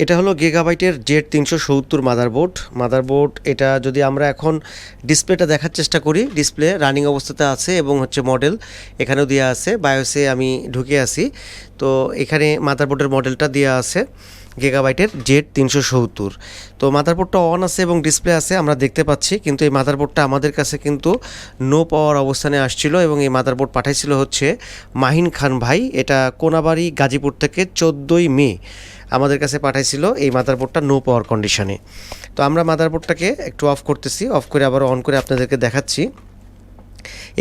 এটা হলো গিগাবাইটের Z370 motherboard. এটা যদি আমরা এখন ডিসপ্লেটা দেখার চেষ্টা করি, ডিসপ্লে রানিং অবস্থাতে আছে এবং হচ্ছে মডেল এখানেও দেওয়া আছে। বায়োসে আমি ঢুকে আছি, তো এখানে মাদারবোর্ডের মডেলটা দেওয়া আছে গিগাবাইটের Z370। তো মাদারবোর্ডটা অন আছে এবং ডিসপ্লে আছে আমরা দেখতে পাচ্ছি, কিন্তু এই মাদারবোর্ডটা আমাদের কাছে কিন্তু নো পাওয়ার অবস্থানে আসছিল এবং এই মাদারবোর্ড পাঠাইছিল হচ্ছে মাহিন খান ভাই। এটা কোনাবাড়ি গাজীপুর থেকে 14ই মে আমাদের কাছে পাঠাইছিল এই মাদারবোর্ডটা নো পাওয়ার কন্ডিশনে। তো আমরা মাদারবোর্ডটাকে একটু অফ করতেছি, অফ করে আবার অন করে আপনাদেরকে দেখাচ্ছি।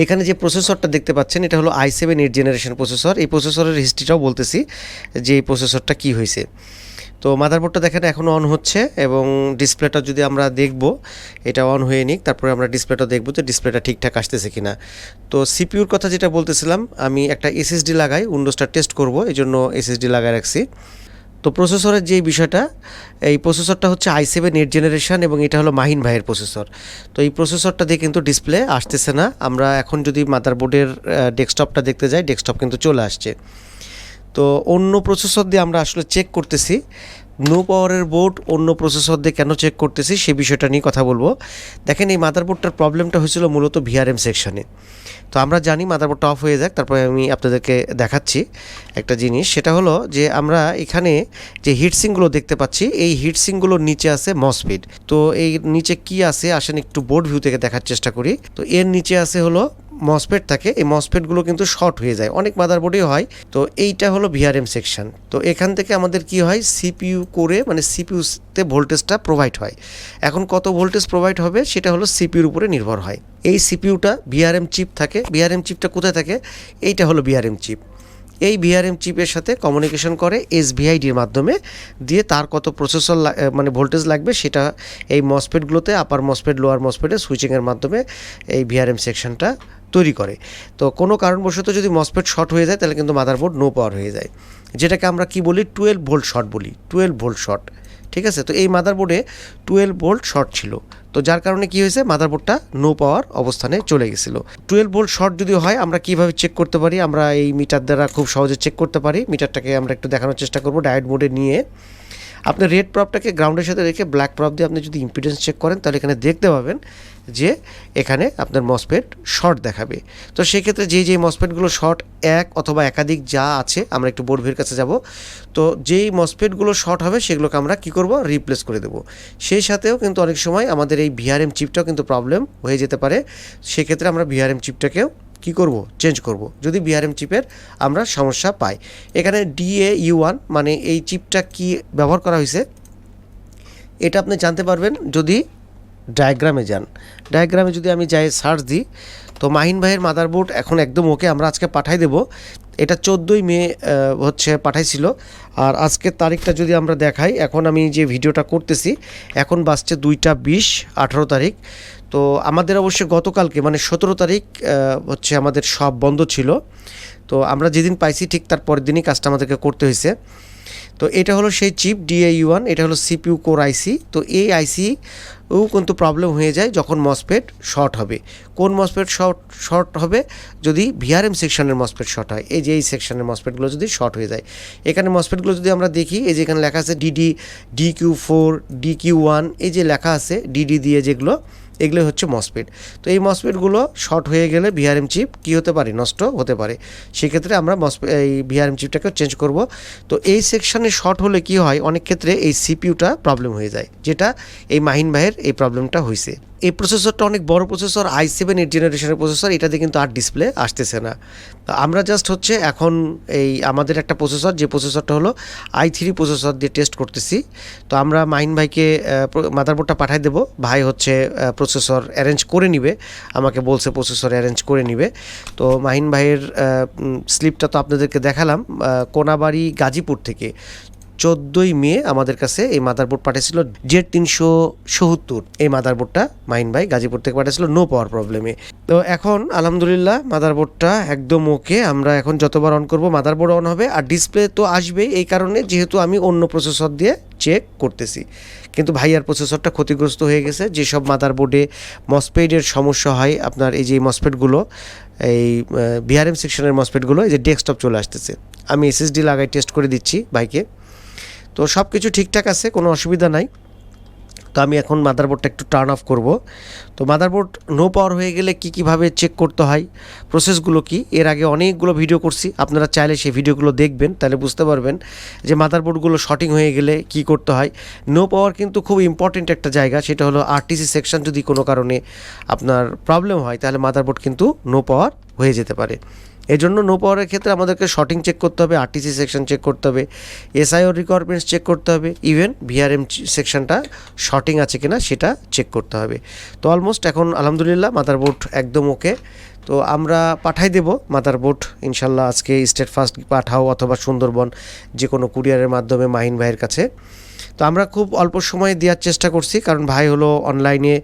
এখানে যে প্রসেসরটা দেখতে পাচ্ছেন এটা হলো i7 8th জেনারেশন প্রসেসর। এই প্রসেসরের হিস্ট্রিটাও বলতেছি যে এই প্রসেসরটা কী হয়েছে। তো মাদারবোর্ডটা দেখেন এখনও অন হচ্ছে এবং ডিসপ্লেটা যদি আমরা দেখব, এটা অন হয়ে নিক, তারপরে আমরা ডিসপ্লেটা দেখব যে ডিসপ্লেটা ঠিকঠাক আসতেছে কিনা। তো সিপিইউর কথা যেটা বলতেছিলাম, আমি একটা এসএসডি লাগাই, উইন্ডোজটা টেস্ট করব, এই জন্য এসএসডি লাগাই রাখছি। তো প্রসেসরের যে বিষয়টা, এই প্রসেসরটা হচ্ছে i7 8th জেনারেশন এবং এটা হলো মাহিন ভাইয়ের প্রসেসর। তো এই প্রসেসরটা দিয়ে কিন্তু ডিসপ্লে আসতেছে না। আমরা এখন যদি মাদারবোর্ডের ডেস্কটপটা দেখতে যাই, ডেস্কটপ কিন্তু চলে আসছে। তো অন্য প্রসেসর দিয়ে আমরা আসলে চেক করতেছি, নো পাওয়ারের বোর্ড অন্য প্রসেসর দিয়ে কেন চেক করতেছি সে বিষয়টা নিয়ে কথা বলবো। দেখেন এই মাদারবোর্ডটার প্রবলেমটা হয়েছিল মূলত ভিআরএম সেকশনে। তো আমরা জানি মাদারবোর্ডটা অফ হয়ে যাক, তারপরে আমি আপনাদেরকে দেখাচ্ছি একটা জিনিস। সেটা হলো যে আমরা এখানে যে হিটসিংগুলো দেখতে পাচ্ছি, এই হিটসিংগুলোর নিচে আছে মসফেট। তো এই নিচে কি আছে আসেন একটু বোর্ড ভিউ থেকে দেখার চেষ্টা করি। তো এর নিচে আছে হলো মসফেট থাকে, এই মসফেটগুলো কিন্তু শর্ট হয়ে যায়, অনেক মাদারবোর্ডেই হয়। তো এইটা হলো ভিআরএম সেকশন। তো এখান থেকে আমাদের কি হয়, সিপিইউ করে মানে সিপিইউতে ভোল্টেজটা প্রোভাইড হয়। এখন কত ভোল্টেজ প্রোভাইড হবে সেটা হলো সিপিইউর উপরে নির্ভর হয়। এই সিপিইউটা ভিআরএম চিপ থাকে, ভিআরএম চিপটা কোথায় থাকে, এইটা হলো ভিআরএম চিপ। এই ভিআরএম চিপের সাথে কমিউনিকেশন করে এসভিআইডির মাধ্যমে, দিয়ে তার কত প্রসেসর মানে ভোল্টেজ লাগবে সেটা এই মসফেটগুলোতে আপার মসফেট লোয়ার মসফেটে সুইচিংয়ের মাধ্যমে এই ভিআরএম সেকশনটা তৈরি করে। তো কোনো কারণবশত যদি মসফেট শর্ট হয়ে যায় তাহলে কিন্তু মাদারবোর্ড নো পাওয়ার হয়ে যায়, যেটাকে আমরা কি বলি 12 ভোল্ট শর্ট বলি, 12 ভোল্ট শর্ট। ঠিক আছে, তো এই মাদারবোর্ডে 12 ভোল্ট শর্ট ছিল, তো যার কারণে কি হয়েছে মাদারবোর্ডটা নো পাওয়ার অবস্থানে চলে গেছিলো। 12 ভোল্ট শর্ট যদি হয় আমরা কিভাবে চেক করতে পারি, আমরা এই মিটার দ্বারা খুব সহজে চেক করতে পারি। মিটারটাকে আমরা একটু দেখানোর চেষ্টা করব ডায়োড মোডে নিয়ে। আপনি রেড প্রপটাকে গ্রাউন্ডের সাথে রেখে ব্ল্যাক প্রপ দিয়ে আপনি যদি ইম্পিডেন্স চেক করেন তাহলে এখানে দেখতে পাবেন যে এখানে আপনার মসফেট শর্ট দেখাবে। তো সেক্ষেত্রে যেই মসফেটগুলো শর্ট এক অথবা একাধিক যা আছে, আমরা একটু বোর্ড ভিউর কাছে যাব। তো যেই মসফেটগুলো শর্ট হবে সেগুলোকে আমরা কি করব, রিপ্লেস করে দেবো। সেই সাথেও কিন্তু অনেক সময় আমাদের এই ভিআরএম চিপটাও কিন্তু প্রবলেম হয়ে যেতে পারে। সেক্ষেত্রে আমরা ভিআরএম চিপটাকেও কি করব, চেঞ্জ করব যদি ভিআরএম চিপের আমরা সমস্যা পাই। এখানে DAU1 মানে এই চিপটা কি ব্যবহার করা হয়েছে এটা আপনি জানতে পারবেন যদি ডায়াগ্রামে যান। ডায়াগ্রামে যদি আমি যাই সার্চ দিই, তো মাহিন ভাইয়ের মাদারবোর্ড এখন একদম ওকে, আমরা আজকে পাঠাই দেব। এটা 14ই মে হচ্ছে পাঠাইছিল। আর আজকের তারিখটা যদি আমরা দেখাই, এখন আমি যে ভিডিওটা করতেছি এখন বাজছে 2টা 20, 18 তারিখ। তো আমাদের অবশ্যই গতকালকে মানে 17 তারিখ হচ্ছে আমাদের সব বন্ধ ছিল। তো আমরা যেদিন পাইছি ঠিক তার পরের দিনই কাজটা আমাদেরকে করতে হয়েছে। তো এটা হলো সেই চিপ DAU1, এটা হলো সিপিইউ কোর আইসি। তো এই আইসিও কিন্তু প্রবলেম হয়ে যায় যখন মসফেট শর্ট হবে। কোন মসফেট শর্ট হবে, যদি ভিআরএম সেকশনের মসফেট শর্ট হয়, এই যে এই সেকশনের মসফেটগুলো যদি শর্ট হয়ে যায়। এখানে মসফেটগুলো যদি আমরা দেখি, এই যে এখানে লেখা আছে DQ4 DQ1, এই যে লেখা আছে ডিডি দিয়ে যেগুলো, এগুলো হচ্ছে মসফেট। তো এই মসফেটগুলো শর্ট হয়ে গেলে ভিআরএম চিপ কী হতে পারে, নষ্ট হতে পারে। সেক্ষেত্রে আমরা এই ভিআরএম চিপটাকে চেঞ্জ করব। তো এই সেকশানে শর্ট হলে কি হয়, অনেক ক্ষেত্রে এই সিপিইউটা প্রবলেম হয়ে যায়, যেটা এই মাহিন ভাইয়ের এই প্রবলেমটা হয়েছে। এই প্রসেসরটা অনেক বড় প্রসেসর, i7 8th জেনারেশনের প্রসেসর, এটাতে কিন্তু আর ডিসপ্লে আসতেছে না। আমরা জাস্ট হচ্ছে এখন এই আমাদের একটা প্রসেসর, যে প্রসেসরটা হলো i3 প্রসেসর দিয়ে টেস্ট করতেছি। তো আমরা মাহিন ভাইকে মাদারবোর্ডটা পাঠিয়ে দেবো, ভাই হচ্ছে প্রসেসর অ্যারেঞ্জ করে নিবে, আমাকে বলছে প্রসেসর অ্যারেঞ্জ করে নিবে। তো মাহিন ভাইয়ের স্লিপটা তো আপনাদেরকে দেখালাম, কোনাবাড়ি গাজীপুর থেকে 14ই মে আমাদের কাছে এই মাদারবোর্ড পাঠিয়েছিল Z370। এই মাদারবোর্ডটা মাহিন ভাই গাজীপুর থেকে পাঠিয়েছিল নো পাওয়ার প্রবলেমে। তো এখন আলহামদুলিল্লাহ মাদারবোর্ডটা একদম ওকে। আমরা এখন যতবার অন করব মাদারবোর্ড অন হবে, আর ডিসপ্লে তো আসবেই, এই কারণে যেহেতু আমি অন্য প্রসেসর দিয়ে চেক করতেছি। কিন্তু ভাইয়ার প্রসেসরটা ক্ষতিগ্রস্ত হয়ে গেছে। যেসব মাদারবোর্ডে মসফেটের সমস্যা হয়, আপনার এই যে মসফেটগুলো, এই ভিআরএম সেকশনের মসফেটগুলো, এই যে ডেস্কটপ চলে আসতেছে। আমি এসএসডি লাগাই টেস্ট করে দিচ্ছি ভাইকে। তো সব কিছু ঠিকঠাক আছে, কোনো অসুবিধা নাই। তো আমি এখন মাদারবোর্ডটা একটু টার্ন অফ করব। তো মাদারবোর্ড নো পাওয়ার হয়ে গেলে কীভাবে চেক করতে হয়, প্রসেসগুলো কি, এর আগে অনেকগুলো ভিডিও করছি, আপনারা চাইলে সেই ভিডিওগুলো দেখবেন, তাহলে বুঝতে পারবেন যে মাদারবোর্ডগুলো শর্টিং হয়ে গেলে কি করতে হয়। নো পাওয়ার কিন্তু খুব ইম্পর্টেন্ট একটা জায়গা, সেটা হলো আরটিসি সেকশন যদি কোনো কারণে আপনার প্রবলেম হয় তাহলে মাদারবোর্ড কিন্তু নো পাওয়ার হয়ে যেতে পারে। এই জন্য নো পাওয়ারের ক্ষেত্রে আমাদেরকে শর্টিং চেক করতে হবে, আরটিসি সেকশন চেক করতে হবে, এসআইও রিকোয়ারমেন্টস চেক করতে হবে, ইভেন ভিআরএম সেকশনটা শর্টিং আছে কিনা সেটা চেক করতে হবে। তো অলমোস্ট এখন আলহামদুলিল্লাহ মাদারবোর্ড একদম ওকে। তো আমরা পাঠাই দেব মাদারবোর্ড ইনশাল্লাহ, আজকে স্টেট ফার্স্ট পাঠাও অথবা সুন্দরবন যে কোনো কুরিয়ারের মাধ্যমে মাহিন ভাইয়ের কাছে। তো আমরা খুব অল্প সময়ে দেওয়ার চেষ্টা করছি, কারণ ভাই হলো অনলাইনে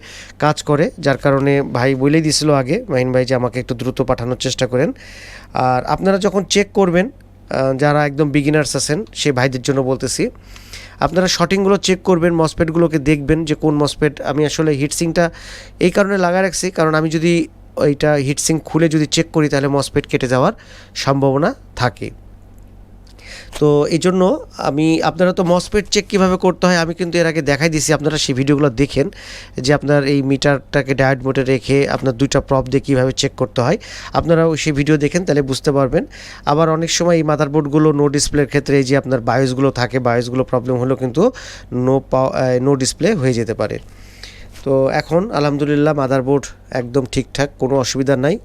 কাজ করে, যার কারণে ভাই বলেই দিছিল আগে মাহিন ভাই যে আমাকে একটু দ্রুত পাঠানোর চেষ্টা করেন। আর আপনারা যখন চেক করবেন, যারা একদম বিগিনার্স আছেন সেই ভাইদের জন্য বলতেছি, আপনারা শর্টিংগুলো চেক করবেন, মসপেটগুলোকে দেখবেন যে কোন মসপেট। আমি আসলে হিটসিংটা এই কারণে লাগা রাখছি, কারণ আমি যদি ওইটা হিটসিং খুলে যদি চেক করি তাহলে মসপেট কেটে যাওয়ার সম্ভাবনা থাকে। তো এই জন্য আপনারা তো মসপেট চেক কীভাবে করতে হয় আমি কিন্তু এর আগে দেখাই দিছি, আপনারা সেই ভিডিওগুলো দেখেন যে আপনার এই মিটারটাকে ডায়োড মোডে রেখে আপনার দুইটা প্রপ দিয়ে কীভাবে চেক করতে হয়, আপনারাও সেই ভিডিও দেখেন তাহলে বুঝতে পারবেন। আবার অনেক সময় এই মাদারবোর্ডগুলো নো ডিসপ্লের ক্ষেত্রে এই যে আপনার বায়োসগুলো থাকে, বায়োসগুলো প্রবলেম হলেও কিন্তু নো ডিসপ্লে হয়ে যেতে পারে। তো এখন আলহামদুলিল্লাহ মাদারবোর্ড একদম ঠিকঠাক, কোনো অসুবিধা নাই।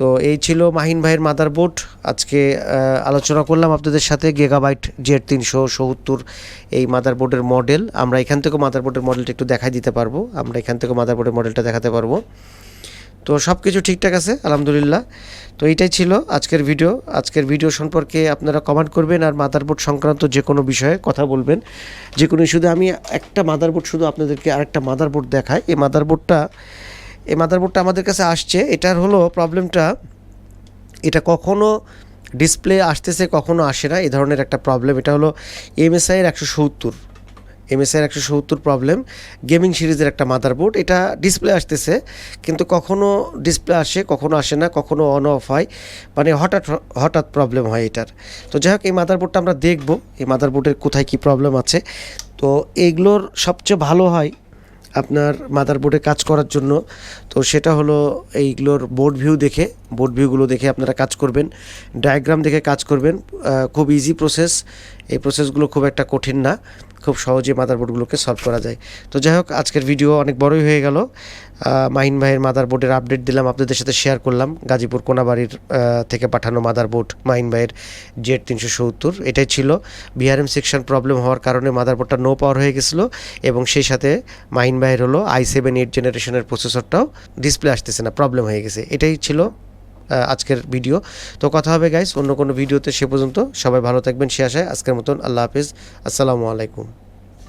তো এই ছিল মাহিন ভাইয়ের মাদারবোর্ড। আজকে আলোচনা করলাম আপনাদের সাথে গিগাবাইট Z370 এই মাদারবোর্ডের মডেল। আমরা এখান থেকে মাদারবোর্ডের মডেলটা একটু দেখাই দিতে পারবো, আমরা এখান থেকে মাদারবোর্ডের মডেলটা দেখাতে পারবো। তো সব কিছু ঠিকঠাক আছে আলহামদুলিল্লাহ। তো এইটাই ছিল আজকের ভিডিও। আজকের ভিডিও সম্পর্কে আপনারা কমেন্ট করবেন আর মাদারবোর্ড সংক্রান্ত যে কোনো বিষয়ে কথা বলবেন, যে কোনো ইস্যুতে। আমি একটা মাদারবোর্ড শুধু আপনাদেরকে আরেকটা মাদারবোর্ড দেখাই। এই মাদারবোর্ডটা আমাদের কাছে আসছে। এটার হলো প্রবলেমটা, এটা কখনো ডিসপ্লে আসতেছে কখনো আসে না, এই ধরনের একটা প্রবলেম। এটা হলো MSI-এর 170 প্রবলেম, গেমিং সিরিজের একটা মাদারবোর্ড। এটা ডিসপ্লে আসতেছে কিন্তু কখনো ডিসপ্লে আসে কখনো আসে না, কখনো অন অফ হয়, মানে হঠাৎ প্রবলেম হয় এটার। তো যাই হোক, এই মাদারবোর্ডটা আমরা দেখব এই মাদারবোর্ডের কোথায় কি প্রবলেম আছে। তো এইগুলোর সবচেয়ে ভালো হয় আপনার মাদারবোর্ডে কাজ করার জন্য, তো সেটা হলো এইগুলোর বোর্ড ভিউগুলো দেখে আপনারা কাজ করবেন, ডায়াগ্রাম দেখে কাজ করবেন। খুব ইজি প্রসেস, এই প্রসেসগুলো খুব একটা কঠিন না, খুব সহজে মাদারবোর্ডগুলোকে সলভ করা যায়। তো যাই হোক, আজকের ভিডিও অনেক বড়ই হয়ে গেল। মাহিন ভাইয়ের মাদারবোর্ডের আপডেট দিলাম, আপনাদের সাথে শেয়ার করলাম। গাজীপুর কোনাবাড়ির থেকে পাঠানো মাদারবোর্ড মাহিন ভাইয়ের Z370। এটাই ছিল। ভিআরএম সেকশন প্রবলেম হওয়ার কারণে মাদারবোর্ডটা নো পাওয়ার হয়ে গেছিলো, এবং সেই সাথে মাহিন ভাইয়ের হলো i7 8 জেনারেশনের প্রসেসরটাও ডিসপ্লে আসতেছে না, প্রবলেম হয়ে গেছে। এটাই ছিল আজকের ভিডিও। তো কথা হবে গাইস অন্য কোনো ভিডিওতে, সে পর্যন্ত সবাই ভালো থাকবেন সে আশায়। আজকের মতন আল্লাহ হাফেজ, আসসালামু আলাইকুম।